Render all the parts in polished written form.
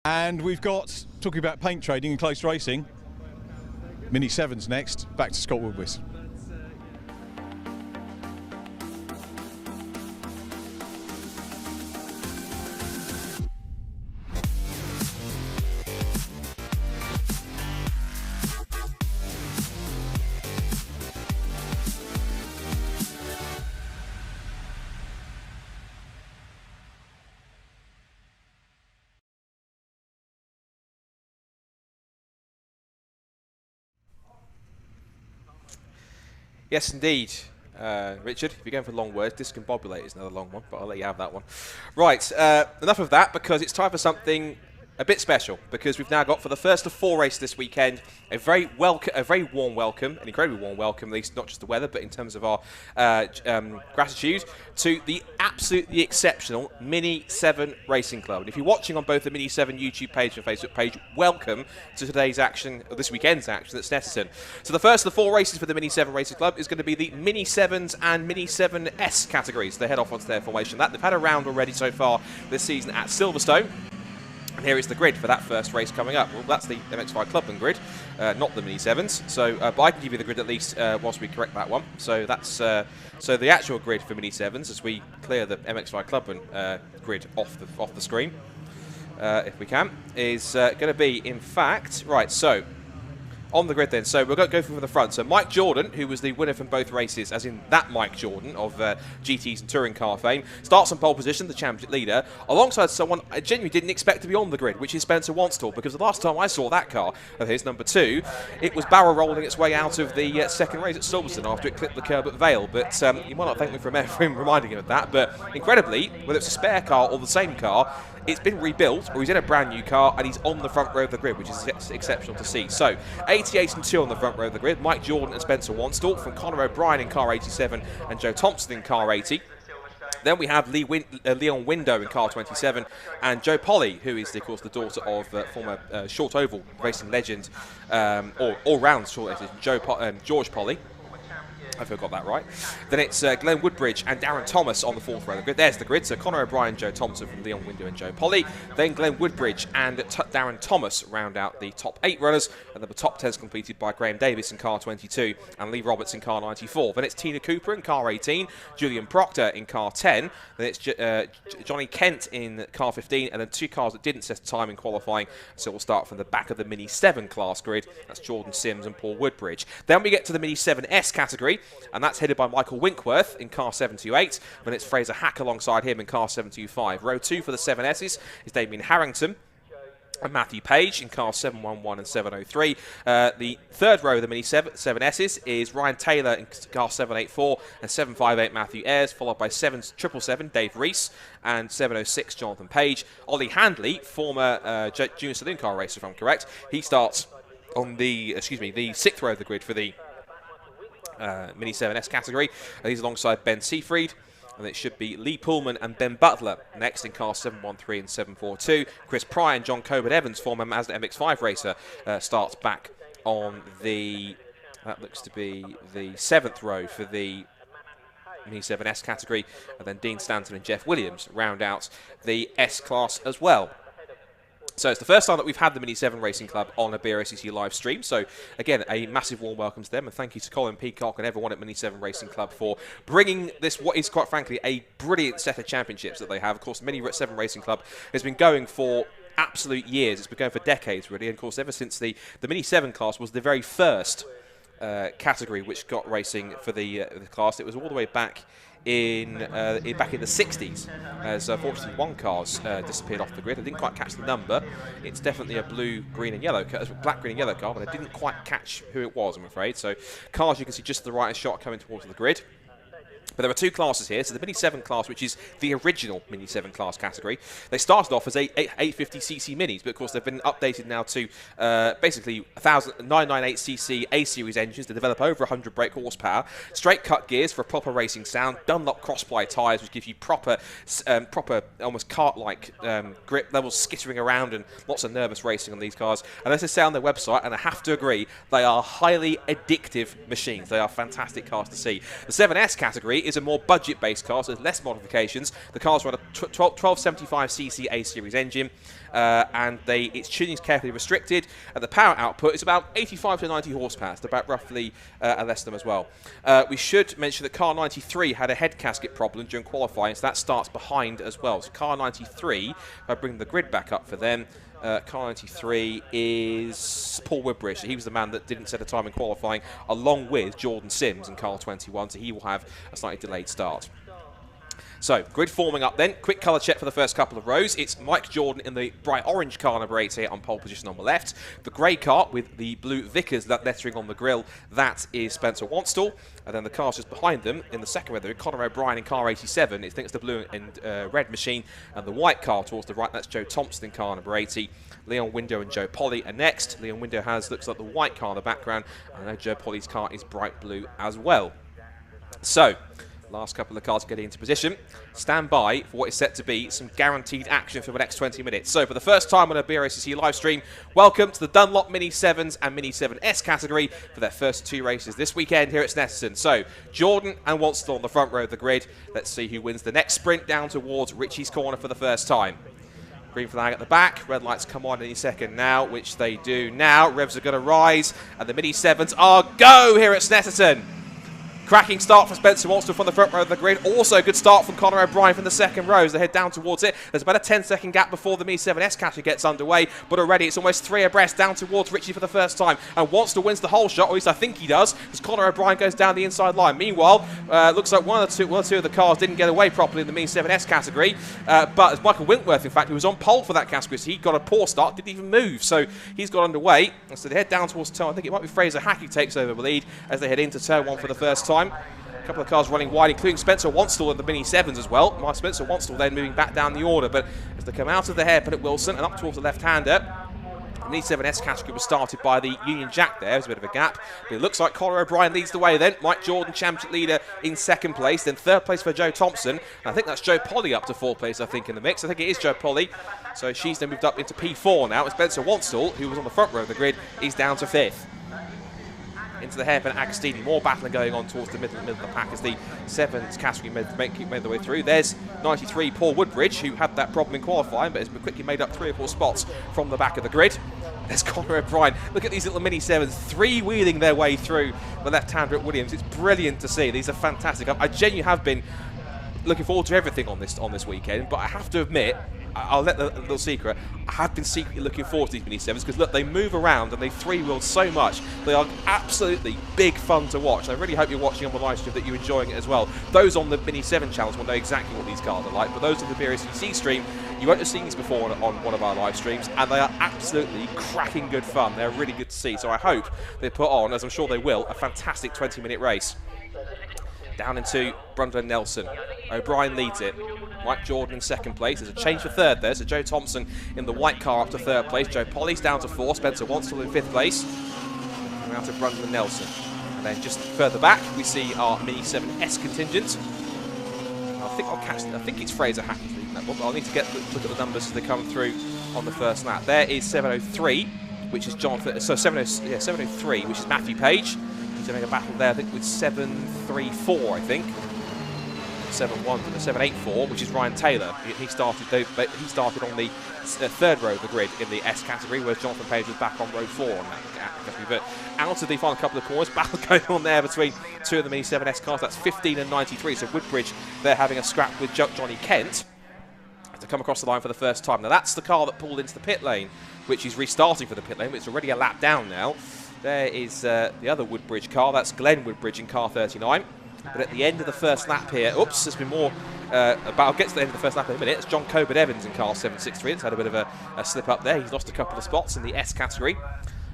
And we've got, talking about paint trading and close racing, Mini 7s next, back to Scott Woodward. Yes, indeed, Richard. If you're going for long words, discombobulate is another long one, but I'll let you have that one. Right, enough of that, because it's time for something a bit special, because we've now got, for the first of 4 races this weekend, a very warm welcome, an incredibly warm welcome, at least not just the weather, but in terms of our gratitude, to the absolutely exceptional Mini 7 Racing Club. And if you're watching on both the Mini 7 YouTube page and Facebook page, welcome to today's action, or this weekend's action at Snetterton. So the first of the 4 races for the Mini 7 Racing Club is going to be the Mini 7s and Mini 7S categories. They head off onto their formation. They've had a round already so far this season at Silverstone. And here is the grid for that first race coming up. Well, that's the MX5 Clubman grid, not the Mini 7s. So, but I can give you the grid at least whilst we correct that one. So that's so the actual grid for Mini 7s, as we clear the MX5 Clubman grid off the screen, if we can, is going to be, in fact, right. So on the grid then, so we'll go from the front. So Mike Jordan, who was the winner from both races, as in that Mike Jordan of GTs and touring car fame, starts on pole position, the championship leader, alongside someone I genuinely didn't expect to be on the grid, which is Spencer Wanstall, because the last time I saw that car of his, number 2, it was barrel rolling its way out of the second race at Silverstone after it clipped the curb at Vale. But you might not thank me for reminding him of that, but incredibly, whether it's a spare car or the same car, it's been rebuilt, or he's in a brand new car, and he's on the front row of the grid, which is exceptional to see. So, 88 and 2 on the front row of the grid. Mike Jordan and Spencer Wanstall, from Conor O'Brien in car 87 and Joe Thompson in car 80. Then we have Leon Window in car 27, and Joe Polly, who is, of course, the daughter of former short oval racing legend, or all-round short legend, George Polly. I got that right. Then it's Glenn Woodbridge and Darren Thomas on the 4th row of the grid. There's the grid. So Conor O'Brien, Joe Thompson from Leon Window and Joe Polly. Then Glenn Woodbridge and Darren Thomas round out the top 8 runners. And then the top 10 is completed by Graham Davis in car 22 and Lee Roberts in car 94. Then it's Tina Cooper in car 18, Julian Proctor in car 10. Then it's Johnny Kent in car 15, and then 2 cars that didn't set time in qualifying. So we'll start from the back of the Mini 7 class grid. That's Jordan Sims and Paul Woodbridge. Then we get to the Mini 7S category, and that's headed by Michael Winkworth in car 728. Then it's Fraser Hack alongside him in car 725. Row 2 for the 7Ss is Damien Harrington and Matthew Page in cars 711 and 703. The 3rd row of the Mini 7Ss is Ryan Taylor in car 784 and 758 Matthew Ayres, followed by 777 Dave Reese and 706 Jonathan Page. Ollie Handley, former Junior Saloon car racer if I'm correct, he starts on the 6th row of the grid for the Mini 7S category. He's alongside Ben Seafried. And it should be Lee Pullman and Ben Butler next in cars 713 and 742. Chris Pry and John Coburn-Evans, former Mazda MX-5 racer, starts back on the, that looks to be the 7th row for the Mini 7S category. And then Dean Stanton and Jeff Williams round out the S class as well. So it's the first time that we've had the Mini 7 Racing Club on a BRSCC live stream. So again, a massive warm welcome to them, and thank you to Colin Peacock and everyone at Mini 7 Racing Club for bringing this, what is quite frankly a brilliant set of championships that they have. Of course, the Mini 7 Racing Club has been going for absolute years. It's been going for decades, really. And of course, ever since the Mini 7 class was the very first category which got racing for the class. It was all the way back in the 60s, as fortunately one car's disappeared off the grid. I didn't quite catch the number. It's definitely a blue, green and yellow car, black, green and yellow car, but I didn't quite catch who it was, I'm afraid. So cars you can see just to the right shot coming towards the grid. But there are 2 classes here. So the Mini 7 class, which is the original Mini 7 class category, they started off as 850cc minis, but of course they've been updated now to basically 998cc A-series engines to develop over 100 brake horsepower, straight cut gears for a proper racing sound, Dunlop cross-ply tyres, which give you proper almost kart-like grip levels, skittering around, and lots of nervous racing on these cars. And as they say on their website, and I have to agree, they are highly addictive machines. They are fantastic cars to see. The 7S category is a more budget-based car, so there's less modifications. The cars run a 1275cc A-series engine, and its tuning is carefully restricted, and the power output is about 85 to 90 horsepower. It's about roughly less than as well. We should mention that car 93 had a head gasket problem during qualifying, so that starts behind as well. So car 93, if I bring the grid back up for them, car 93 is Paul Woodbridge. He was the man that didn't set a time in qualifying, along with Jordan Sims in car 21, so he will have a slightly delayed start. So, grid forming up then. Quick colour check for the first couple of rows. It's Mike Jordan in the bright orange car number 8 here on pole position on the left. The grey car with the blue Vickers lettering on the grille, that is Spencer Wanstall. And then the cars just behind them in the second row, Conor O'Brien in car 87. I think it's the blue and red machine. And the white car towards the right, that's Joe Thompson in car number 80. Leon Window and Joe Polly are next. Leon Window looks like the white car in the background. And I know Joe Polly's car is bright blue as well. So, last couple of cars getting into position. Stand by for what is set to be some guaranteed action for the next 20 minutes. So for the first time on a BRACC live stream, welcome to the Dunlop Mini 7s and Mini 7S category for their first 2 races this weekend here at Snetterton. So Jordan and Wanstall on the front row of the grid. Let's see who wins the next sprint down towards Richie's corner for the first time. Green flag at the back, red lights come on any second now, which they do now. Revs are going to rise, and the Mini 7s are go here at Snetterton. Cracking start for Spencer Wanstall from the front row of the grid. Also a good start from Conor O'Brien from the second row as they head down towards it. There's about a 10-second gap before the Mini 7S category gets underway, but already it's almost 3 abreast down towards Richie for the first time. And Wanstall wins the whole shot, or at least I think he does, as Conor O'Brien goes down the inside line. Meanwhile, looks like one or two of the cars didn't get away properly in the Mini 7S category, but as Michael Wentworth, in fact, who was on pole for that category, so he got a poor start, didn't even move, so he's got underway. And so they head down towards turn, I think it might be Fraser Hackey takes over the lead as they head into turn 1 for the first time. A couple of cars running wide, including Spencer Wanstall in the Mini 7s as well. Spencer Wanstall then moving back down the order, but as they come out of the hairpin at Wilson and up towards the left-hander, the Mini 7S category was started by the Union Jack there. There's a bit of a gap, but it looks like Conor O'Brien leads the way then. Mike Jordan, championship leader, in second place. Then third place for Joe Thompson. And I think that's Joe Polly up to fourth place, I think, in the mix. I think it is Joe Polly. So she's then moved up into P4 now. And Spencer Wanstall, who was on the front row of the grid, is down to 5th. Into the hairpin, Agostini. More battling going on towards the middle of the pack as the 7s category made their way through. There's 93, Paul Woodbridge, who had that problem in qualifying, but has quickly made up 3 or 4 spots from the back of the grid. There's Conor O'Brien. Look at these little Mini 7s, 3-wheeling their way through the left-hander at Williams. It's brilliant to see. These are fantastic. I genuinely have been looking forward to everything on this weekend, but I have to admit, I'll let the little secret, I have been secretly looking forward to these Mini 7s because look, they move around and they 3-wheel so much. They are absolutely big fun to watch. I really hope you're watching on the live stream that you're enjoying it as well. Those on the Mini 7 channels will know exactly what these cars are like, but those on the BRACC stream, you won't have seen these before on one of our live streams, and they are absolutely cracking good fun. They're really good to see, so I hope they put on, as I'm sure they will, a fantastic 20-minute race. Down into Brundle and Nelson. O'Brien leads it. Mike Jordan in second place. There's a change for third there. So Joe Thompson in the white car up to third place. Joe Polly's down to 4. Spencer Wanstall in 5th place. Coming out of Brundle and Nelson. And then just further back, we see our Mini 7S contingent. I think it's Fraser Hackey leading that one, but I'll need to look at the numbers as they come through on the first lap. There is 703, which is Jonathan. So 703, which is Matthew Page. He's having a battle there, I think, with 734, I think. 7-1 to the 784, which is Ryan Taylor. He started on the third row of the grid in the S category, whereas Jonathan Page was back on row 4 on that category. But out of the final couple of corners, battle going on there between 2 of the Mini 7S cars. That's 15 and 93. So Woodbridge, they're having a scrap with Johnny Kent to come across the line for the first time. Now that's the car that pulled into the pit lane, which is restarting for the pit lane. It's already a lap down now. There is the other Woodbridge car. That's Glenn Woodbridge in car 39. But at the end of the first lap here, oops, there's been more. I'll get to the end of the first lap in a minute. It's John Coburn Evans in car 763. It's had a bit of a slip up there. He's lost a couple of spots in the S category.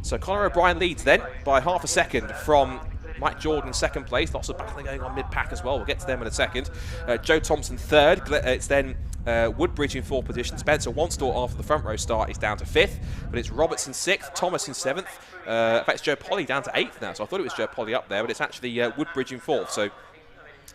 So Conor O'Brien leads then by half a second from Mike Jordan in second place. Lots of battling going on mid-pack as well. We'll get to them in a second. Joe Thompson third. It's then Woodbridge in fourth position. Spencer Wanstall after the front row start is down to 5th. But it's Robertson 6th, Thomas in 7th. In fact, it's Joe Polly down to 8th now. So I thought it was Joe Polly up there, but it's actually Woodbridge in 4th. So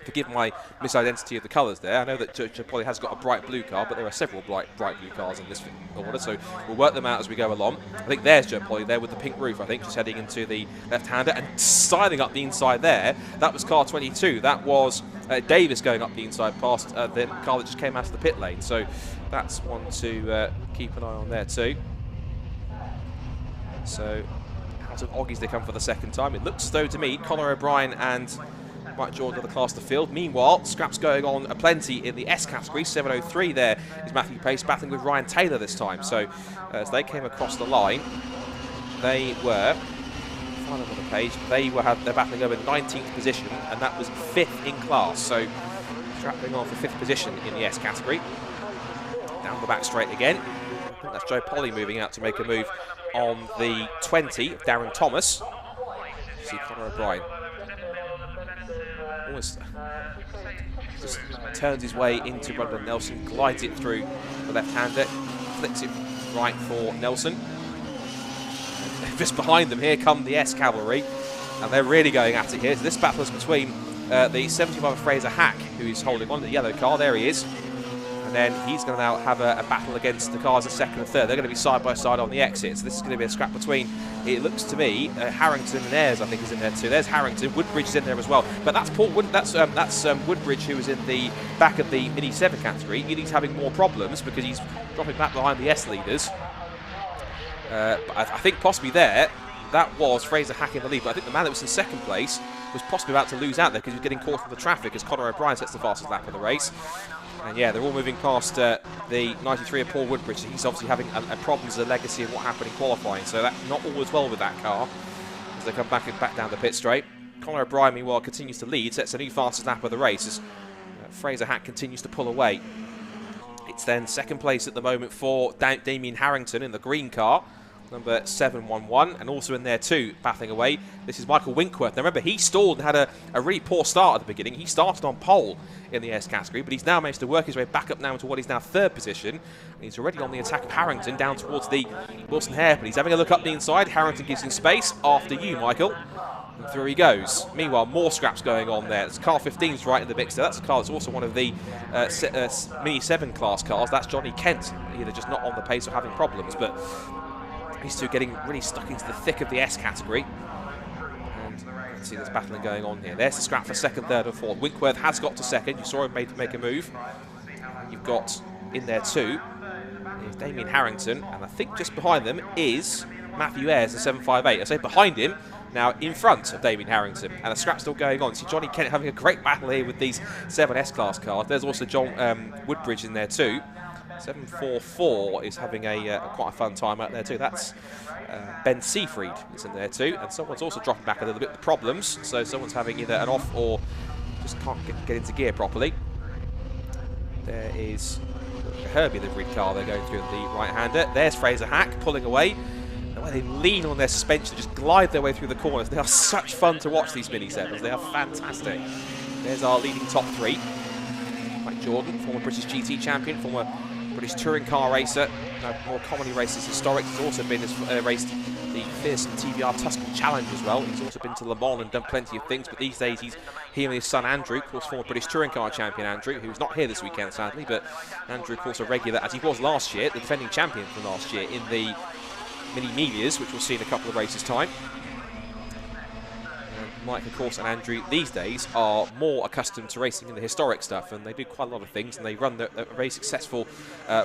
Forgive my misidentity of the colours there. I know that Joe Polly has got a bright blue car, but there are several bright blue cars in this order, so we'll work them out as we go along. I think there's Joe Polly there with the pink roof, I think, just heading into the left-hander and siding up the inside there. That was car 22. That was Davis going up the inside past the car that just came out of the pit lane. So that's one to keep an eye on there too. So out of Oggies they come for the second time. It looks as though to me Conor O'Brien and Mike Jordan of the class to field. Meanwhile, scraps going on aplenty in the S category. 703 there is Matthew Pace battling with Ryan Taylor this time. So as they came across the line, they were final on the page. They're battling over 19th position, and that was 5th in class. So strapping on for 5th position in the S category. Down the back straight again. I think that's Joe Polly moving out to make a move on the 20 of Darren Thomas. See Conor O'Brien. Almost just turns his way into Brendan Nelson, glides it through the left-hander, flicks it right for Nelson. And just behind them, here come the S Cavalry, and they're really going at it here. So this battle is between the 75 Fraser Hack, who is holding on to the yellow car. There he is. And then he's going to now have a battle against the cars in second and third. They're going to be side by side on the exit. So this is going to be a scrap between, it looks to me, Harrington and Ayres, I think, is in there too. There's Harrington. Woodbridge is in there as well. But that's Paul Wood. That's Woodbridge, who was in the back of the Mini 7 category. He's having more problems because he's dropping back behind the S leaders. But I think possibly there, that was Fraser Hack in the lead. But I think the man that was in second place was possibly about to lose out there because he was getting caught in the traffic as Conor O'Brien sets the fastest lap of the race. And yeah, they're all moving past the 93 of Paul Woodbridge. He's obviously having a problems as a legacy of what happened in qualifying. So that's not always well with that car as they come back down the pit straight. Conor O'Brien, meanwhile, continues to lead, sets a new fastest lap of the race as Fraser Hack continues to pull away. It's then second place at the moment for Damien Harrington in the green car, number 711, and also in there too, battling away. This is Michael Winkworth. Now remember, he stalled and had a really poor start at the beginning. He started on pole in the S category, but he's now managed to work his way back up now into what is now third position. And he's already on the attack of Harrington down towards the Wilson hairpin. He's having a look up the inside. Harrington gives him space. After you, Michael. And through he goes. Meanwhile, more scraps going on there. It's car 15's right in the mix there. That's a car that's also one of the Mini 7 class cars. That's Johnny Kent. Either just not on the pace or having problems, but these two getting really stuck into the thick of the S category. And you can see there's battling going on here. There's the scrap for second, third and fourth. Winkworth has got to second. You saw him make a move. And you've got in there too is Damien Harrington. And I think just behind them is Matthew Ayres, the 758. I say behind him, now in front of Damien Harrington. And the scrap's still going on. See Johnny Kent having a great battle here with these 7S class cars. There's also John Woodbridge in there too. 744 is having quite a fun time out there too. That's Ben Seafried is in there too, and someone's also dropping back a little bit with problems. So someone's having either an off or just can't get into gear properly. There is a Herbie liveried car. They're going through the right-hander. There's Fraser Hack pulling away. The way they lean on their suspension, just glide their way through the corners. They are such fun to watch, these Mini 7s. They are fantastic. There's our leading top three. Mike Jordan, former British GT champion, former British touring car racer, more commonly raced as historic. He's also been raced the fearsome TBR Tuscan Challenge as well. He's also been to Le Mans and done plenty of things, but these days he and his son Andrew, of course former British touring car champion Andrew, who's not here this weekend sadly, but Andrew of course a regular, as he was last year, the defending champion from last year in the Mini Melias, which we'll see in a couple of races time. Mike, of course, and Andrew these days are more accustomed to racing in the historic stuff, and they do quite a lot of things, and they run a very successful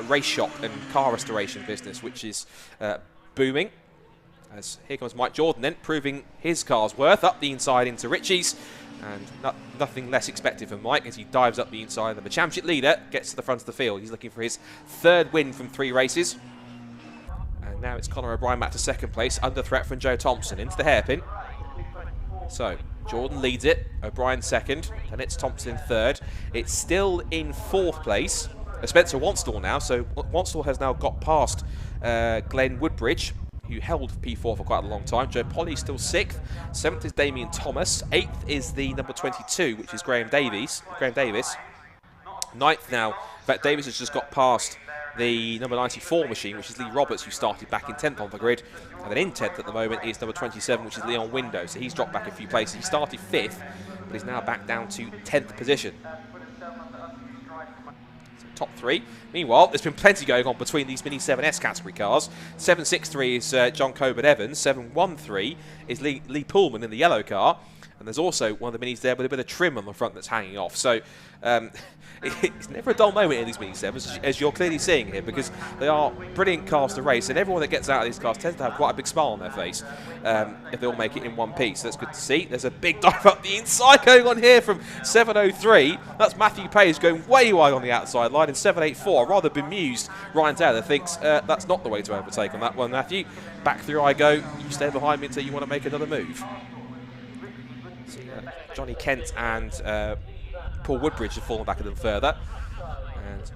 race shop and car restoration business, which is booming. As here comes Mike Jordan then, proving his car's worth up the inside into Ritchie's, and nothing less expected from Mike as he dives up the inside, and the championship leader gets to the front of the field. He's looking for his third win from 3 races. And now it's Conor O'Brien back to second place, under threat from Joe Thompson, into the hairpin. So, Jordan leads it, O'Brien second, and it's Thompson in third. It's still in fourth place. Spencer Wanstall now, so Wanstall has now got past Glenn Woodbridge, who held P4 for quite a long time. Joe Polly still 6th. 7th is Damien Thomas. 8th is the number 22, which is Graham Davis. 9th now. In fact, Davis has just got past the number 94 machine, which is Lee Roberts, who started back in 10th on the grid. And then in 10th at the moment is number 27, which is Leon Window. So he's dropped back a few places. He started 5th, but he's now back down to 10th position. So top 3. Meanwhile, there's been plenty going on between these Mini 7S category cars. 763 is John Colbert-Evans. 713 is Lee Pullman in the yellow car. And there's also one of the minis there with a bit of trim on the front that's hanging off. So it's never a dull moment in these Mini 7s, as you're clearly seeing here, because they are brilliant cars to race. And everyone that gets out of these cars tends to have quite a big smile on their face if they all make it in one piece. So that's good to see. There's a big dive up the inside going on here from 703. That's Matthew Page going way wide on the outside line. And 784, a rather bemused Ryan Taylor thinks that's not the way to overtake on that one, Matthew. Back through I go. You stay behind me until you want to make another move. So, Johnny Kent and Paul Woodbridge have fallen back a little further. And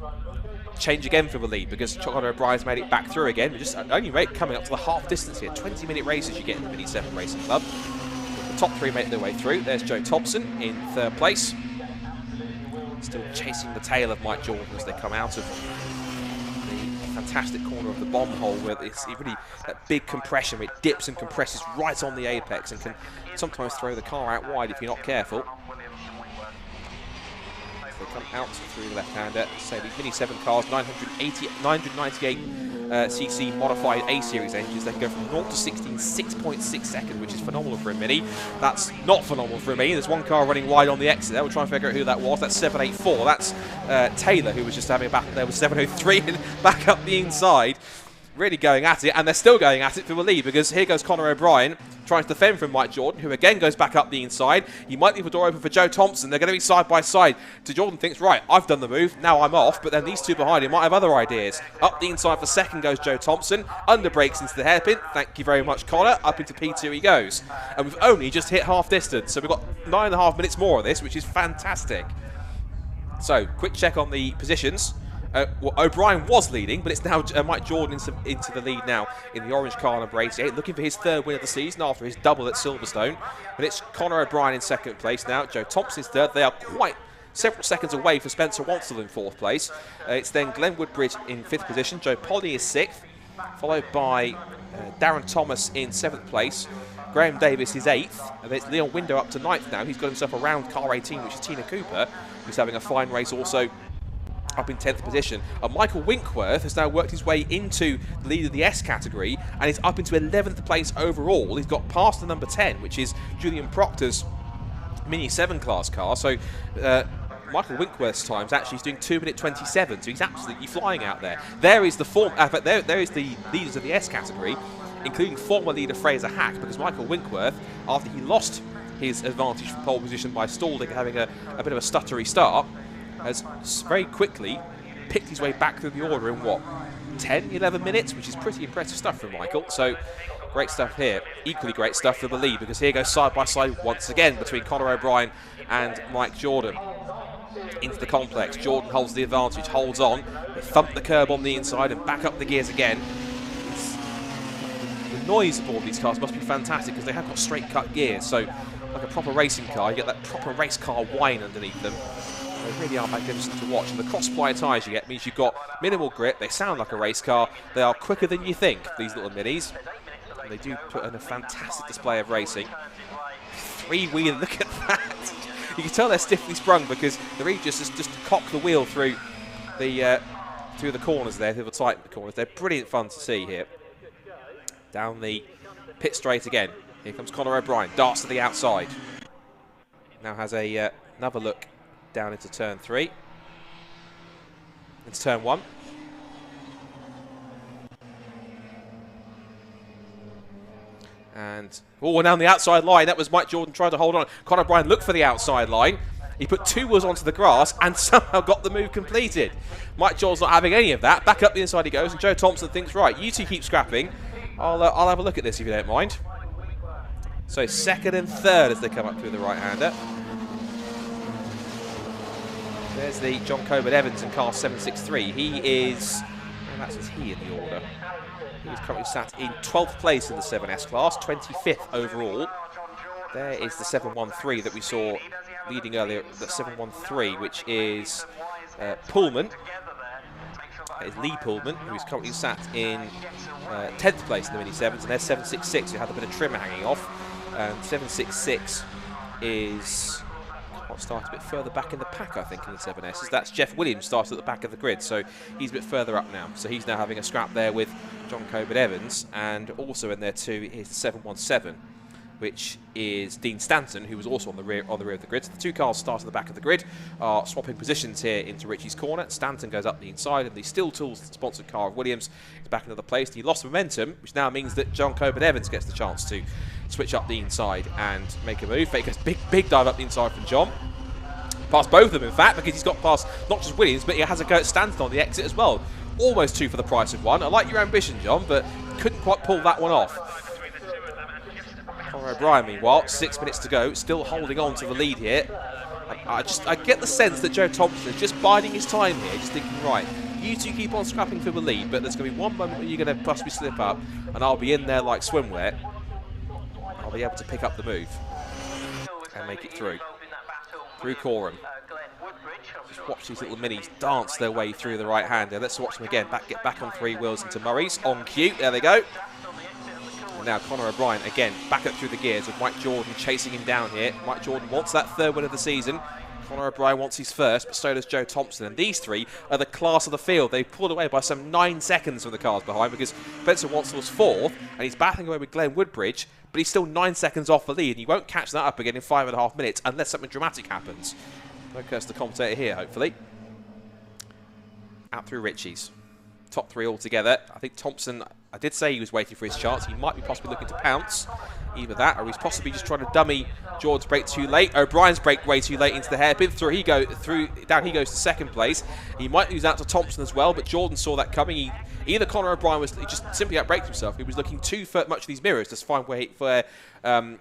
change again for the lead because Connor O'Brien's made it back through again. We're just only coming up to the half distance here. 20-minute races you get in the Mini 7 Racing Club. The top 3 make their way through. There's Joe Thompson in 3rd place. Still chasing the tail of Mike Jordan as they come out of the fantastic corner of the bomb hole where it's really that big compression where it dips and compresses right on the apex and can sometimes throw the car out wide if you're not careful. They come out through the left-hander. So these Mini 7 cars, 998 cc modified A-Series engines. They can go from 0 to 60 in 6.6 seconds, which is phenomenal for a Mini. That's not phenomenal for a Mini. There's one car running wide on the exit there. We'll try and figure out who that was. That's 784. That's Taylor, who was just having a battle there with 703 and back up the inside. Really going at it, and they're still going at it for the lead because here goes Connor O'Brien trying to defend from Mike Jordan, who again goes back up the inside. He might leave the door open for Joe Thompson. They're going to be side by side. So Jordan thinks, right, I've done the move, now I'm off, but then these two behind him might have other ideas. Up the inside for second goes Joe Thompson, under brakes into the hairpin. Thank you very much, Connor. Up into P2 he goes. And we've only just hit half distance, so we've got 9.5 minutes more of this, which is fantastic. So, quick check on the positions. Well, O'Brien was leading, but it's now Mike Jordan into the lead now in the orange car number 88, looking for his 3rd win of the season after his double at Silverstone. And it's Connor O'Brien in 2nd place now. Joe Thompson's 3rd. They are quite several seconds away for Spencer Wansell in 4th place. It's then Glenn Woodbridge in 5th position. Joe Polly is 6th, followed by Darren Thomas in 7th place. Graham Davis is 8th, and it's Leon Window up to 9th now. He's got himself around car 18, which is Tina Cooper, who's having a fine race also up in 10th position. Michael Winkworth has now worked his way into the lead of the S category and is up into 11th place overall. He's got past the number 10, which is Julian Proctor's Mini 7 class car. So Michael Winkworth's times actually is doing 2:27, so he's absolutely flying out there. There is the there is the leaders of the S category, including former leader Fraser Hack, because Michael Winkworth, after he lost his advantage from pole position by stalling, having a bit of a stuttery start, has very quickly picked his way back through the order in, what, 10, 11 minutes, which is pretty impressive stuff from Michael. So, great stuff here. Equally great stuff for the lead, because here goes side by side once again between Connor O'Brien and Mike Jordan. Into the complex. Jordan holds the advantage, holds on, they thump the curb on the inside and back up the gears again. The noise aboard these cars must be fantastic because they have got straight cut gears, so like a proper racing car, you get that proper race car whine underneath them. They really are magnificent to watch, and the cross-ply tyres you get means you've got minimal grip. They sound like a race car. They are quicker than you think, these little minis. And they do put in a fantastic display of racing. 3-wheel, look at that. You can tell they're stiffly sprung because the Regis has just cocked the wheel through the corners there, through the tight corners. They're brilliant fun to see here. Down the pit straight again. Here comes Connor O'Brien, darts to the outside. Now has another look down into turn 3. Into turn 1. And, oh, down the outside line. That was Mike Jordan trying to hold on. Connor O'Brien looked for the outside line. He put 2 wheels onto the grass and somehow got the move completed. Mike Jordan's not having any of that. Back up the inside he goes, and Joe Thompson thinks, right, you two keep scrapping. I'll have a look at this if you don't mind. So 2nd and 3rd as they come up through the right-hander. There's the John Colbert-Evans in car 763. He is, and that's he in the order. He's currently sat in 12th place in the 7S class, 25th overall. There is the 713 that we saw leading earlier, the 713, which is Pullman. That is Lee Pullman, who's currently sat in 10th place in the Mini-7s, and there's 766, who had a bit of trim hanging off. And 766 is start a bit further back in the pack, I think, in the 7S. That's Jeff Williams started at the back of the grid, so he's a bit further up now. So he's now having a scrap there with John Coburn-Evans, and also in there too is the 717, which is Dean Stanton, who was also on the rear of the grid. So the two cars start at the back of the grid, are swapping positions here into Richie's corner. Stanton goes up the inside, and the Steel Tools sponsored car of Williams is back in another place. He lost momentum, which now means that John Coburn-Evans gets the chance to switch up the inside and make a move. Fake a big dive up the inside from John. Past both of them, in fact, because he's got past not just Williams, but he has a go at Stanton on the exit as well. Almost two for the price of one. I like your ambition, John, but couldn't quite pull that one off. Conor O'Brien, meanwhile, 6 minutes to go, still holding on to the lead here. I get the sense that Joe Thompson is just biding his time here, just thinking, right, you two keep on scrapping for the lead, but there's going to be one moment where you're going to possibly slip up, and I'll be in there like swimwear. I'll be able to pick up the move and make it through Coram. Just watch these little minis dance their way through the right hander. Let's watch them again. Get back on three wheels into Murray's. On cue. There they go. And now Conor O'Brien again back up through the gears with Mike Jordan chasing him down here. Mike Jordan wants that third win of the season. Conor O'Brien wants his first, but so does Joe Thompson. And these three are the class of the field. They've pulled away by some 9 seconds from the cars behind, because Spencer Wansell's fourth, and he's battling away with Glenn Woodbridge, but he's still 9 seconds off the lead, and he won't catch that up again in 5.5 minutes unless something dramatic happens. No curse to the commentator here, hopefully. Out through Ritchie's. Top three all together. I think Thompson, I did say he was waiting for his chance. He might be possibly looking to pounce. Either that, or he's possibly just trying to dummy Jordan's brake too late. O'Brien's brake way too late into the hairpin. Down he goes to second place. He might lose out to Thompson as well, but Jordan saw that coming. Either Conor O'Brien he just simply outbraked himself. He was looking too much of these mirrors to find where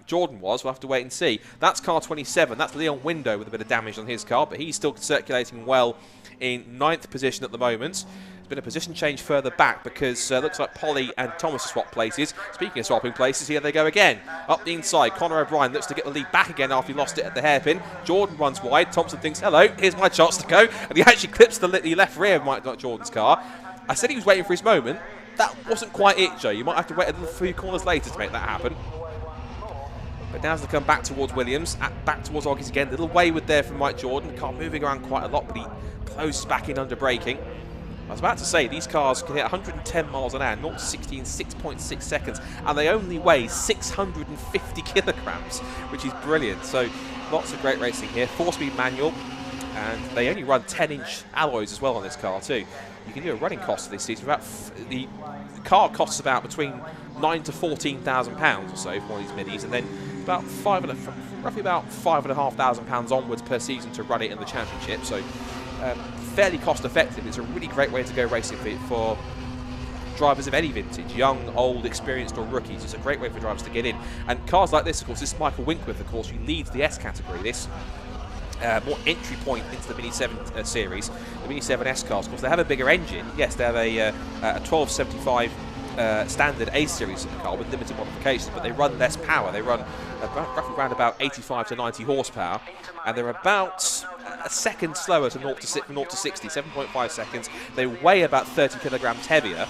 Jordan was. We'll have to wait and see. That's car 27. That's Leon Window with a bit of damage on his car, but he's still circulating well in 9th position at the moment. There's been a position change further back because looks like Polly and Thomas have swapped places. Speaking of swapping places, here they go again. Up the inside, Conor O'Brien looks to get the lead back again after he lost it at the hairpin. Jordan runs wide. Thompson thinks, hello, here's my chance to go. And he actually clips the left rear of Mike Jordan's car. I said he was waiting for his moment. That wasn't quite it, Joe. You might have to wait a few corners later to make that happen. But now as they come back towards Williams, back towards Oggies again. A little wayward there from Mike Jordan. Car moving around quite a lot, but he closes back in under braking. I was about to say, these cars can hit 110 miles an hour, 0 to 60 in 6.6 seconds, and they only weigh 650 kilograms, which is brilliant. So lots of great racing here. 4-speed manual, and they only run 10-inch alloys as well on this car too. You can do a running cost of this season. The car costs about between £9,000 to £14,000 or so for one of these minis, and then about roughly about £5,500 onwards per season to run it in the championship. So fairly cost effective. It's a really great way to go racing for drivers of any vintage, young, old, experienced or rookies. It's a great way for drivers to get in. And cars like this, of course, this is Michael Winkworth, of course, who leads the S category. This more entry point into the Mini 7 series. The Mini 7S cars, of course, they have a bigger engine. Yes, they have a 1275 standard A series car with limited modifications, but they run less power. They run roughly around about 85 to 90 horsepower, and they're about a second slower to 0 to 60, 7.5 seconds. They weigh about 30 kilograms heavier,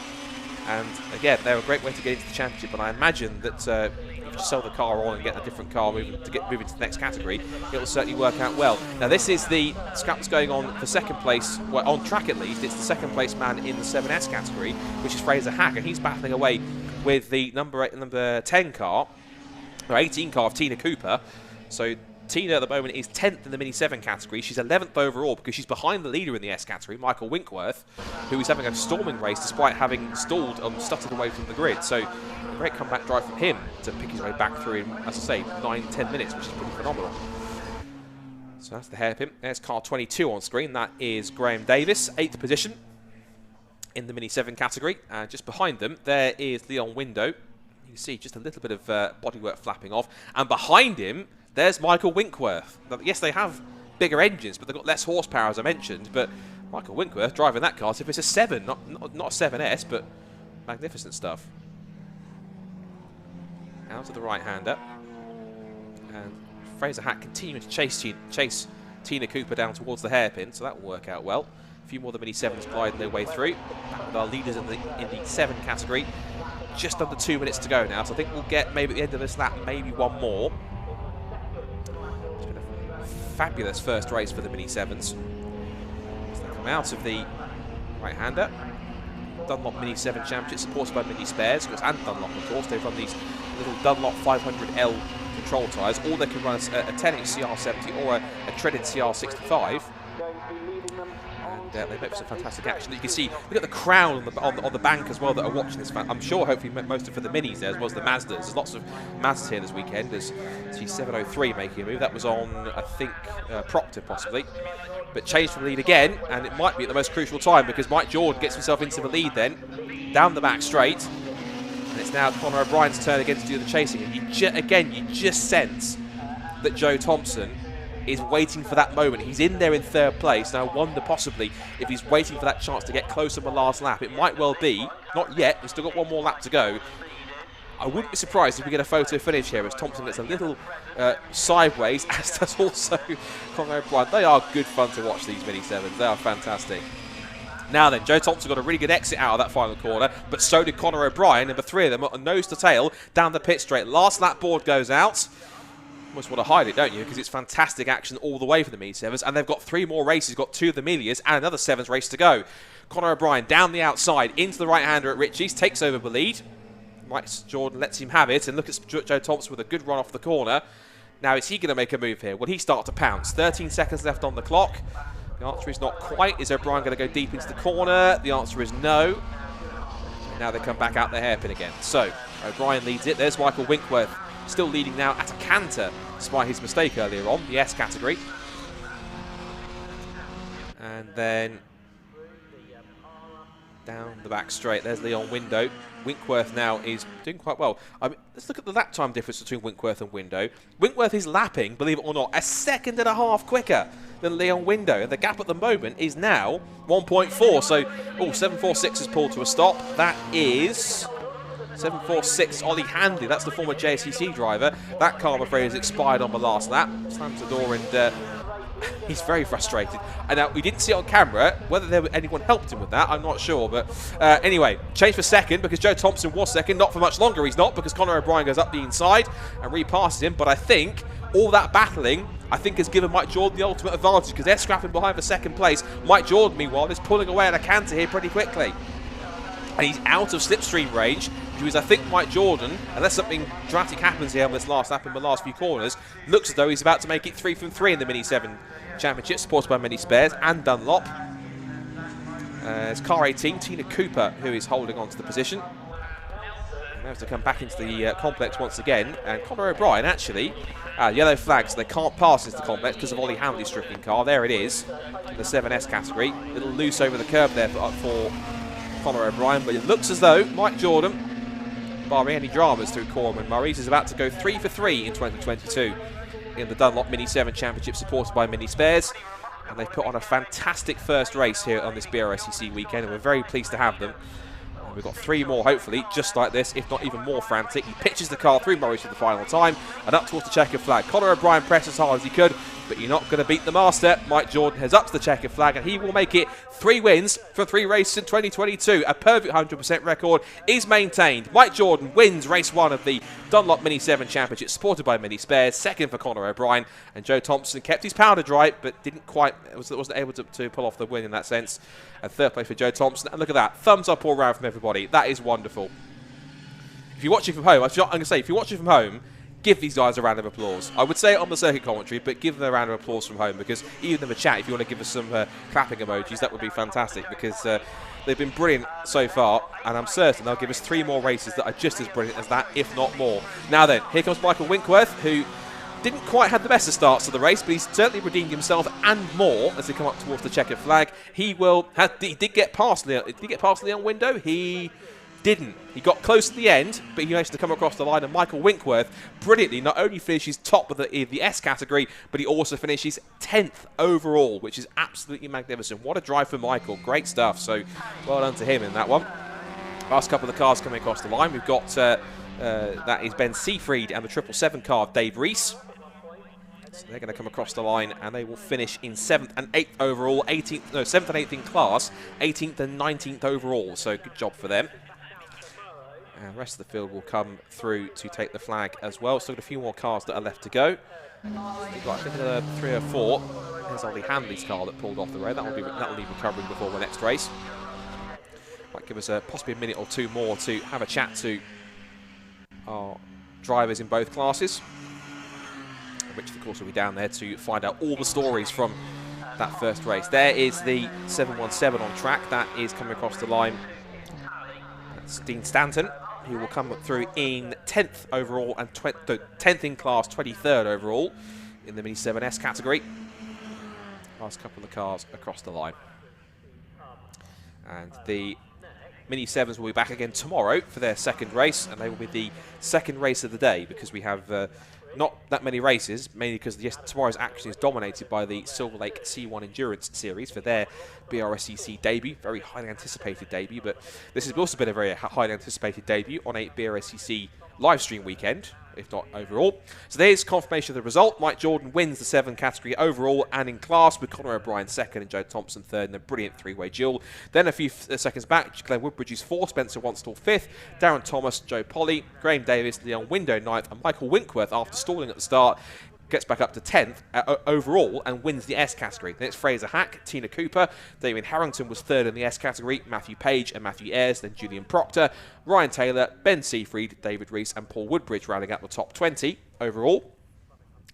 and again, they're a great way to get into the championship. And I imagine that if you sell the car on and get a different car moving to the next category, it will certainly work out well. Now, this is the scrap that's going on for second place, well, on track at least. It's the second place man in the 7S category, which is Fraser Hack, and he's battling away with the number 10 car, or 18 car of Tina Cooper. So Tina at the moment is 10th in the Mini 7 category. She's 11th overall because she's behind the leader in the S category, Michael Winkworth, who is having a storming race despite having stalled and stuttered away from the grid. So a great comeback drive from him to pick his way back through in, as I say, 9-10 minutes, which is pretty phenomenal. So that's the hairpin. There's car 22 on screen. That is Graham Davis, 8th position in the Mini 7 category. And just behind them, there is Leon Window. You can see just a little bit of bodywork flapping off. And behind him, there's Michael Winkworth. Yes, they have bigger engines, but they've got less horsepower, as I mentioned. But Michael Winkworth driving that car as if it's a 7, not a 7S, but magnificent stuff. Out to the right-hander. And Fraser Hack continuing to chase Tina Cooper down towards the hairpin, so that will work out well. few more of the Mini 7s gliding their way through. Back with our leaders in the 7 category. Just under 2 minutes to go now, so I think we'll get maybe at the end of this lap, maybe one more. It's been a fabulous first race for the Mini 7s. As they come out of the right-hander. Dunlop Mini 7 Championship, supported by Mini Spares, and Dunlop, of course. They've run these little Dunlop 500L control tyres, or they can run a 10-inch CR70 or a treaded CR65. And they make for some fantastic action. You can see, look at the crowd on the bank as well that are watching this. I'm sure, hopefully, most of for the Minis there, as well as the Mazdas. There's lots of Mazdas here this weekend. There's Se7en making a move. That was on, I think, Proctor, possibly. But changed from lead again, and it might be at the most crucial time because Mike Jordan gets himself into the lead then, down the back straight. And it's now Conor O'Brien's turn again to do the chasing. And you just sense that Joe Thompson is waiting for that moment. He's in there in third place. Now I wonder possibly if he's waiting for that chance to get close on the last lap. It might well be. Not yet. We've still got one more lap to go. I wouldn't be surprised if we get a photo finish here as Thompson gets a little sideways, as does also Conor O'Brien. They are good fun to watch, these Mini 7s. They are fantastic. Now then, Joe Thompson got a really good exit out of that final corner, but so did Conor O'Brien, and the three of them are nose to tail down the pit straight. Last lap board goes out. Almost want to hide it, don't you? Because it's fantastic action all the way for the Mini 7s, and they've got 3 more races, got 2 of the Melias, and another 7s race to go. Conor O'Brien down the outside, into the right-hander at Ritchie's, takes over the lead. Mike Jordan lets him have it, and look at Joe Thompson with a good run off the corner. Now, is he going to make a move here? Will he start to pounce? 13 seconds left on the clock. The answer is not quite. Is O'Brien going to go deep into the corner? The answer is no. Now they come back out the hairpin again. So, O'Brien leads it. There's Michael Winkworth, still leading now at a canter, despite his mistake earlier on, the S category. And then down the back straight, there's Leon Window. Winkworth now is doing quite well. I mean, let's look at the lap time difference between Winkworth and Window. Winkworth is lapping, believe it or not, 1.5 seconds quicker than Leon Window. And the gap at the moment is now 1.4. So, 7.46 has pulled to a stop. That is 7.46 Ollie Handley. That's the former JSCC driver. That car, I'm afraid, has expired on the last lap. Slams the door and he's very frustrated. And now, we didn't see it on camera. Whether anyone helped him with that, I'm not sure. But anyway, change for second because Joe Thompson was second. Not for much longer, he's not, because Conor O'Brien goes up the inside and repasses him. But I think all that battling, has given Mike Jordan the ultimate advantage because they're scrapping behind for second place. Mike Jordan, meanwhile, is pulling away at a canter here pretty quickly. And he's out of slipstream range, which means I think Mike Jordan, unless something dramatic happens here on this last lap in the last few corners, looks as though he's about to make it 3 from 3 in the Mini 7 Championship, supported by Mini Spares and Dunlop. It's car 18, Tina Cooper, who is holding on to the position. And has to come back into the complex once again. And Conor O'Brien, actually, yellow flag, so they can't pass into the complex because of Ollie Handley's stripping car. There it is, the 7S category. A little loose over the curb there for Conor O'Brien, but it looks as though Mike Jordan, barring any dramas through Corman Murray's, is about to go 3 for 3 in 2022 in the Dunlop Mini 7 Championship, supported by Mini Spares. And they've put on a fantastic first race here on this BRSCC weekend, and we're very pleased to have them. And we've got 3 more, hopefully, just like this, if not even more frantic. He pitches the car through Murray's for the final time, and up towards the checkered flag. Conor O'Brien pressed as hard as he could, but you're not going to beat the master. Mike Jordan heads up to the checkered flag, and he will make it 3 wins from 3 races in 2022. A perfect 100% record is maintained. Mike Jordan wins race 1 of the Dunlop Mini 7 Championship, supported by Mini Spares. Second for Conor O'Brien, and Joe Thompson kept his powder dry, but wasn't able to pull off the win in that sense. And third place for Joe Thompson. And look at that, thumbs up all round from everybody. That is wonderful. If you're watching from home, I'm going to say, if you're watching from home, give these guys a round of applause. I would say it on the circuit commentary, but give them a round of applause from home, because even in the chat, if you want to give us some clapping emojis, that would be fantastic, because they've been brilliant so far, and I'm certain they'll give us 3 more races that are just as brilliant as that, if not more. Now then, here comes Michael Winkworth, who didn't quite have the best of starts to the race, but he's certainly redeemed himself and more as they come up towards the checkered flag. He did get past Leon Window. He didn't. He got close to the end, but he managed to come across the line, and Michael Winkworth brilliantly not only finishes top of the S category, but he also finishes 10th overall, which is absolutely magnificent. What a drive for Michael. Great stuff. So well done to him in that one. Last couple of the cars coming across the line. We've got that is Ben Seafried and the 777 car of Dave Rees. So they're going to come across the line and they will finish in 7th and 8th overall, 7th and 8th in class, 18th and 19th overall. So good job for them. And the rest of the field will come through to take the flag as well. Still got a few more cars that are left to go. We've got, I think, 3 or 4. There's Ollie Handley's car that pulled off the road. That'll need recovering before the next race. Might give us possibly a minute or 2 more to have a chat to our drivers in both classes. Which, of course, will be down there to find out all the stories from that first race. There is the 717 on track. That is coming across the line. That's Dean Stanton, who will come through in 10th overall and 10th in class, 23rd overall in the Mini 7S category. Last couple of cars across the line. And the Mini 7s will be back again tomorrow for their second race, and they will be the second race of the day because we have not that many races, mainly because tomorrow's action is dominated by the Silver Lake C1 Endurance Series for their BRSCC debut, very highly anticipated debut, but this has also been a very highly anticipated debut on a BRSCC live stream weekend, if not overall. So there's confirmation of the result. Mike Jordan wins the 7 category overall and in class, with Conor O'Brien 2nd and Joe Thompson 3rd in a brilliant 3-way duel. Then a few seconds back, Glenn Woodbridge is 4th, Spencer Wanstall 5th, Darren Thomas, Joe Polly, Graham Davis, Leon Window 9th, and Michael Winkworth, after stalling at the start, gets back up to 10th overall and wins the S category. Then it's Fraser Hack, Tina Cooper, Damien Harrington was 3rd in the S category, Matthew Page and Matthew Ayres, then Julian Proctor, Ryan Taylor, Ben Seafried, David Rees and Paul Woodbridge rounding out the top 20 overall.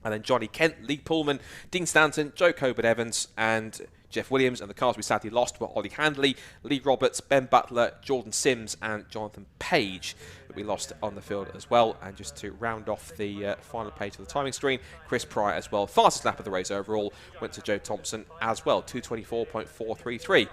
And then Johnny Kent, Lee Pullman, Dean Stanton, Joe Coburn-Evans and Jeff Williams, and the cars we sadly lost were Ollie Handley, Lee Roberts, Ben Butler, Jordan Sims and Jonathan Page that we lost on the field as well. And just to round off the final page of the timing screen, Chris Pryor as well. Fastest lap of the race overall went to Joe Thompson as well, 2:24.433.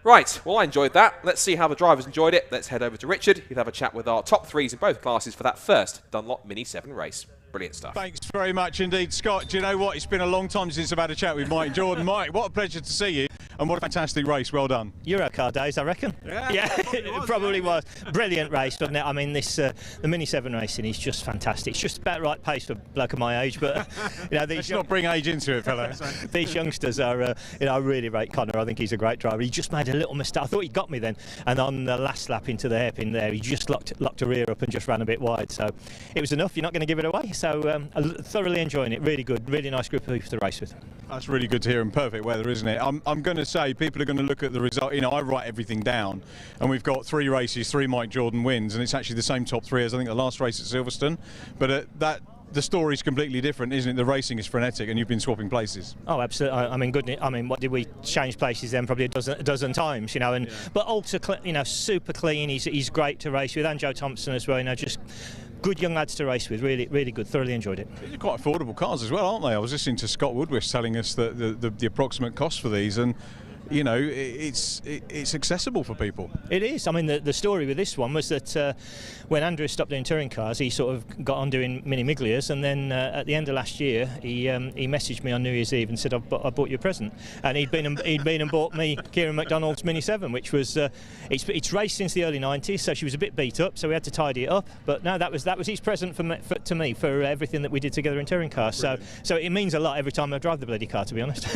Right, well, I enjoyed that. Let's see how the drivers enjoyed it. Let's head over to Richard. He'll have a chat with our top 3s in both classes for that first Dunlop Mini 7 race. Brilliant stuff. Thanks very much indeed, Scott. Do you know what? It's been a long time since I've had a chat with Mike Jordan. Mike, what a pleasure to see you, and what a fantastic race. Well done. Eurocar days, I reckon. Yeah, it probably was. Brilliant race, wasn't it? I mean, the Mini 7 racing is just fantastic. It's just about right pace for a bloke of my age, but you know, let's not bring age into it, fellas. These youngsters are, I really rate Conor. I think he's a great driver. He just made a little mistake. I thought he got me then, and on the last lap into the hairpin there, he just locked a rear up and just ran a bit wide. So it was enough. You're not going to give it away. So thoroughly enjoying it. Really good. Really nice group of people to race with. That's really good to hear in perfect weather, isn't it? I'm going to say people are going to look at the result. You know, I write everything down, and we've got 3 races, 3 Mike Jordan wins, and it's actually the same top 3 as I think the last race at Silverstone. But the story's completely different, isn't it? The racing is frenetic, and you've been swapping places. Oh, absolutely. I mean, goodness. I mean, what did we change places then? Probably a dozen times, you know. And but ultra, you know, super clean. He's great to race with, and Joe Thompson as well. You know, just good young lads to race with. Really, really good. Thoroughly enjoyed it. These are quite affordable cars as well, aren't they? I was listening to Scott Woodwish telling us that the approximate cost for these, and you know, it's accessible for people. It is. I mean, the story with this one was that when Andrew stopped doing touring cars, he sort of got on doing mini Miglias, and then at the end of last year, he messaged me on New Year's Eve and said, I bought you a present. And he'd been and bought me Kieran McDonald's Mini 7, which was it's raced since the early 90s, so she was a bit beat up, so we had to tidy it up. But no, that was his present to me for everything that we did together in touring cars. Brilliant. So it means a lot every time I drive the bloody car, to be honest.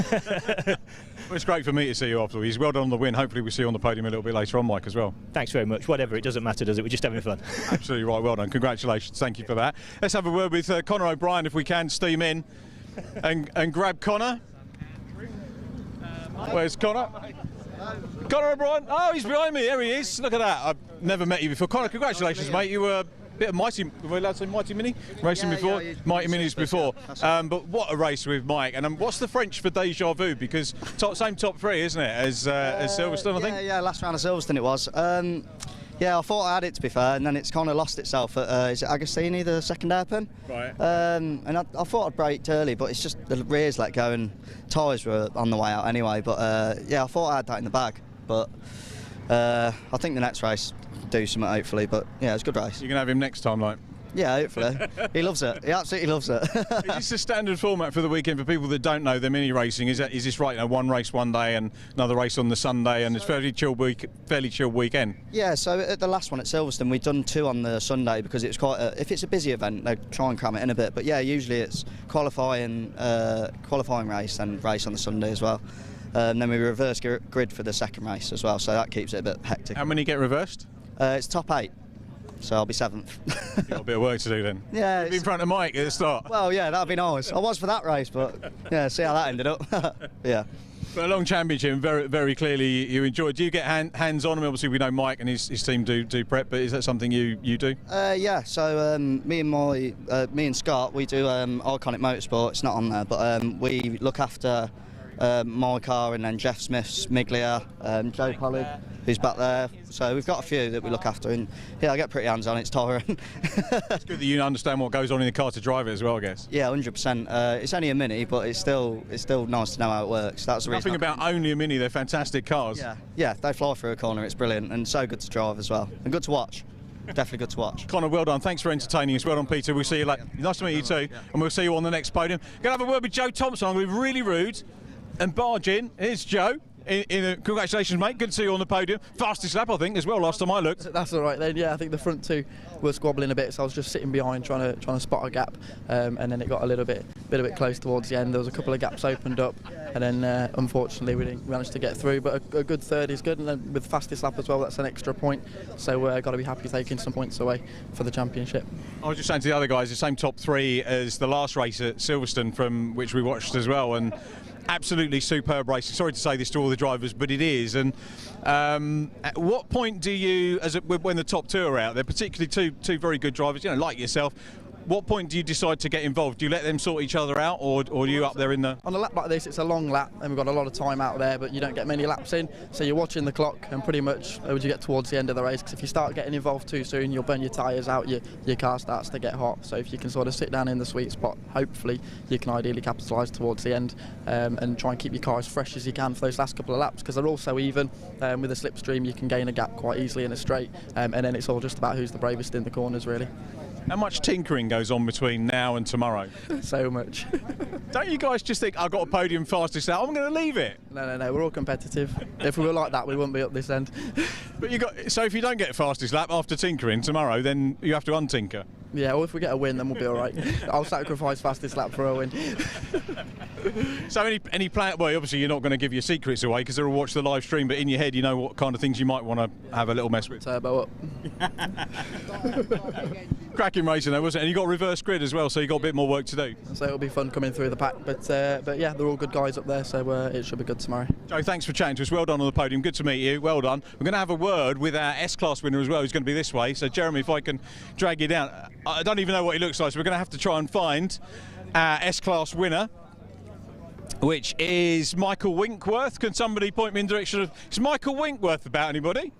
Well, it's great for me to see you afterwards. Well done on the win. Hopefully we'll see you on the podium a little bit later on, Mike, as well. Thanks very much. Whatever, it doesn't matter, does it? We're just having fun. Absolutely right. Well done. Congratulations. Thank you for that. Let's have a word with Conor O'Brien, if we can steam in and grab Conor. Where's Conor? Conor O'Brien. Oh, he's behind me. There he is. Look at that. I've never met you before. Conor, congratulations, mate. You were a bit of Mighty, were we allowed to say Mighty Mini? Racing before? Yeah, Mighty Minis before. But what a race with Mike. And what's the French for déjà vu? Because same top 3, isn't it, as Silverstone, I think? Yeah, last round of Silverstone it was. Yeah, I thought I had it, to be fair, and then it's kind of lost itself at, is it Agostini, the second hairpin? Right. And I thought I'd braked early, but it's just the rears let go and tyres were on the way out anyway. But yeah, I thought I had that in the bag. But I think the next race do something, hopefully. But yeah, it's a good race. You can have him next time, like? Yeah, hopefully. He loves it. He absolutely loves it. Is this the standard format for the weekend for people that don't know the mini racing? Is this right? You know, one race one day and another race on the Sunday, and it's fairly chill weekend. Yeah. So at the last one at Silverstone, we've done 2 on the Sunday because it's quite. If it's a busy event, they try and cram it in a bit. But yeah, usually it's qualifying race and race on the Sunday as well. Then we reverse grid for the second race as well, so that keeps it a bit hectic. How many get reversed? It's top 8. So I'll be 7th. You've got a bit of work to do then. Yeah. Be in front of Mike at the start. Well, yeah, that'd be nice. I was for that race, but yeah, see how that ended up. Yeah. But a long championship, and very, very clearly you enjoyed. Do you get hands on? I mean, obviously we know Mike and his team do prep, but is that something you do? Yeah. So me and Scott, we do Iconic Motorsport. It's not on there, but we look after my car, and then Jeff Smith's Miglia, Joe Pollard, who's back there. So we've got a few that we look after, and yeah, I get pretty hands on. It's tiring. It's good that you understand what goes on in the car to drive it as well, I guess. Yeah, 100%. It's only a Mini, but it's still nice to know how it works. That's the reason. Nothing about only a Mini. They're fantastic cars. Yeah, they fly through a corner. It's brilliant and so good to drive as well, and good to watch. Definitely good to watch. Connor, well done. Thanks for entertaining us. Well done, Peter. We'll see you later. Nice to meet you too, and we'll see you on the next podium. Going to have a word with Joe Thompson. I'm going to be really rude and barge in. Here's Joe. Congratulations, mate. Good to see you on the podium. Fastest lap, I think, as well. Last time I looked. That's all right then. Yeah, I think the front 2 were squabbling a bit, so I was just sitting behind trying to spot a gap, and then it got a bit close towards the end. There was a couple of gaps opened up, and then unfortunately we didn't manage to get through. But a good third is good, and then with fastest lap as well, that's an extra point. So got to be happy taking some points away for the championship. I was just saying to the other guys, the same top 3 as the last race at Silverstone, from which we watched as well, and absolutely superb racing. Sorry to say this to all the drivers, but it is. And at what point do you, when the top 2 are out there, particularly two very good drivers, you know, like yourself, what point do you decide to get involved? Do you let them sort each other out, or are you up there in the... On a lap like this, it's a long lap, and we've got a lot of time out there, but you don't get many laps in, so you're watching the clock, and pretty much as you get towards the end of the race, because if you start getting involved too soon, you'll burn your tyres out, your car starts to get hot. So if you can sort of sit down in the sweet spot, hopefully you can ideally capitalise towards the end, and try and keep your car as fresh as you can for those last couple of laps, because they're all so even. With a slipstream, you can gain a gap quite easily in a straight, and then it's all just about who's the bravest in the corners, really. How much tinkering goes on between now and tomorrow? So much. Don't you guys just think, I've got a podium fastest out, I'm going to leave it? No, we're all competitive. If we were like that, we wouldn't be up this end. But so if you don't get fastest lap after tinkering tomorrow, then you have to untinker. Yeah, or if we get a win, then we'll be all right. I'll sacrifice fastest lap for a win. So any plan? Well, obviously you're not going to give your secrets away because they'll watch the live stream, but in your head you know what kind of things you might want to have a little mess with. Turbo up. Cracking racing though, wasn't it? And you got reverse grid as well, so you got a bit more work to do. So it'll be fun coming through the pack, but yeah, they're all good guys up there, so it should be good tomorrow. Joe, thanks for chatting to us. Well done on the podium. Good to meet you. Well done. We're going to have a word with our S-Class winner as well, who's going to be this way. So Jeremy, if I can drag you down. I don't even know what he looks like, so we're going to have to try and find our S-Class winner, which is Michael Winkworth. Can somebody point me in the direction of... Is Michael Winkworth about, anybody?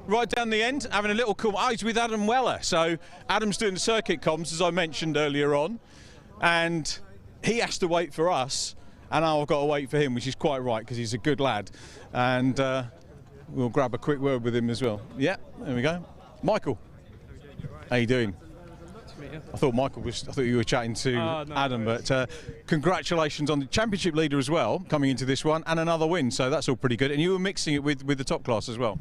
Right down the end, having a little call. Oh, he's with Adam Weller. So Adam's doing the circuit comms, as I mentioned earlier on, and he has to wait for us, and I've got to wait for him, which is quite right, because he's a good lad. And we'll grab a quick word with him as well. Yeah, there we go. Michael, how you doing? I thought you were chatting to Adam, but congratulations on the championship leader as well, coming into this one, and another win, so that's all pretty good. And you were mixing it with the top class as well.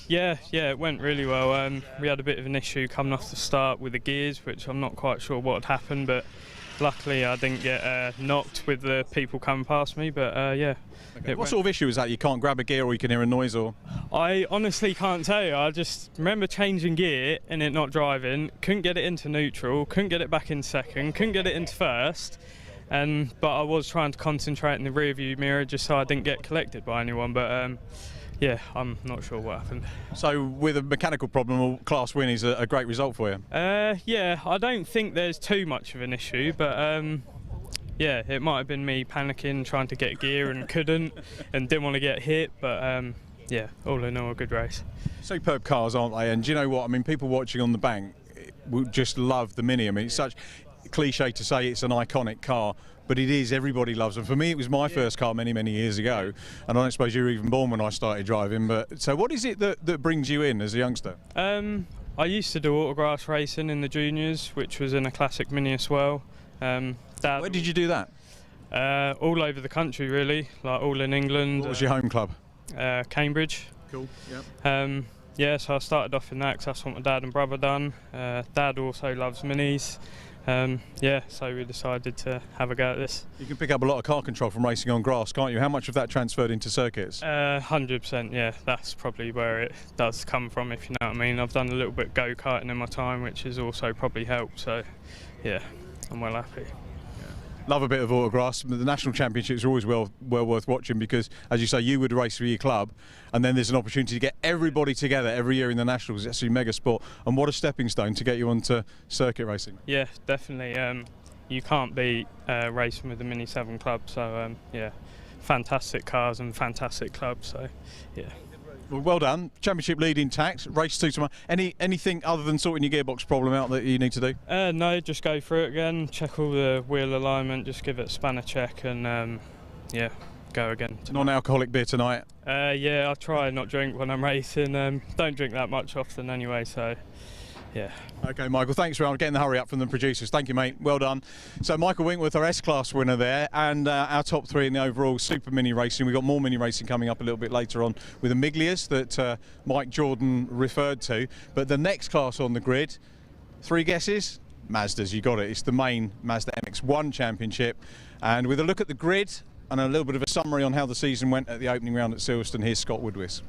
Yeah, it went really well. We had a bit of an issue coming off the start with the gears, which I'm not quite sure what had happened, but luckily I didn't get knocked with the people coming past me, but yeah. Okay. What sort of issue is that? You can't grab a gear, or you can hear a noise, or? I honestly can't tell you. I just remember changing gear and it not driving, couldn't get it into neutral, couldn't get it back in second, couldn't get it into first, but I was trying to concentrate in the rear view mirror just so I didn't get collected by anyone, but yeah, I'm not sure what happened. So with a mechanical problem, a class win is a great result for you? Yeah, I don't think there's too much of an issue, but yeah, it might have been me panicking, trying to get gear and couldn't, and didn't want to get hit, but yeah, all in all, a good race. Superb cars, aren't they? And do you know what? I mean, people watching on the bank will just love the Mini. I mean, it's such cliche to say it's an iconic car, but it is. Everybody loves them. For me, it was my first car many years ago, and I don't suppose you were even born when I started driving. But so, what is it that brings you in as a youngster? I used to do autographs racing in the juniors, which was in a classic mini as well. Dad, Where did you do that? all over the country, really, like all in England. What was your home club? Cambridge. Cool. Yep. Yeah, so I started off in that because that's what my dad and brother done. Dad also loves minis. Yeah, so we decided to have a go at this. You can pick up a lot of car control from racing on grass, can't you? How much of that transferred into circuits? 100%, yeah, that's probably where it does come from, if you know what I mean. I've done a little bit go-karting in my time, which has also probably helped, so yeah, I'm well happy. Love a bit of autographs. The national championships are always well worth watching because, as you say, you would race for your club, and then there's an opportunity to get everybody together every year in the nationals. It's actually mega sport, and what a stepping stone to get you onto circuit racing. Yeah, definitely. You can't beat racing with the Mini 7 club, so yeah, fantastic cars and fantastic clubs. So yeah. Well done. Championship lead intact. Race 2 tomorrow. Anything other than sorting your gearbox problem out that you need to do? No, just go through it again, check all the wheel alignment, just give it a spanner check, and yeah, go again. Non-alcoholic beer tonight? Yeah, I try not drink when I'm racing. Don't drink that much often anyway, so yeah. Okay, Michael, thanks for getting the hurry up from the producers. Thank you, mate. Well done. So Michael Winkworth, our S-Class winner there, and our top 3 in the overall Super Mini racing. We've got more Mini racing coming up a little bit later on with the Miglias that Mike Jordan referred to. But the next class on the grid, 3 guesses? Mazdas, you got it. It's the main Mazda MX-1 Championship. And with a look at the grid and a little bit of a summary on how the season went at the opening round at Silverstone, here's Scott Woodwis.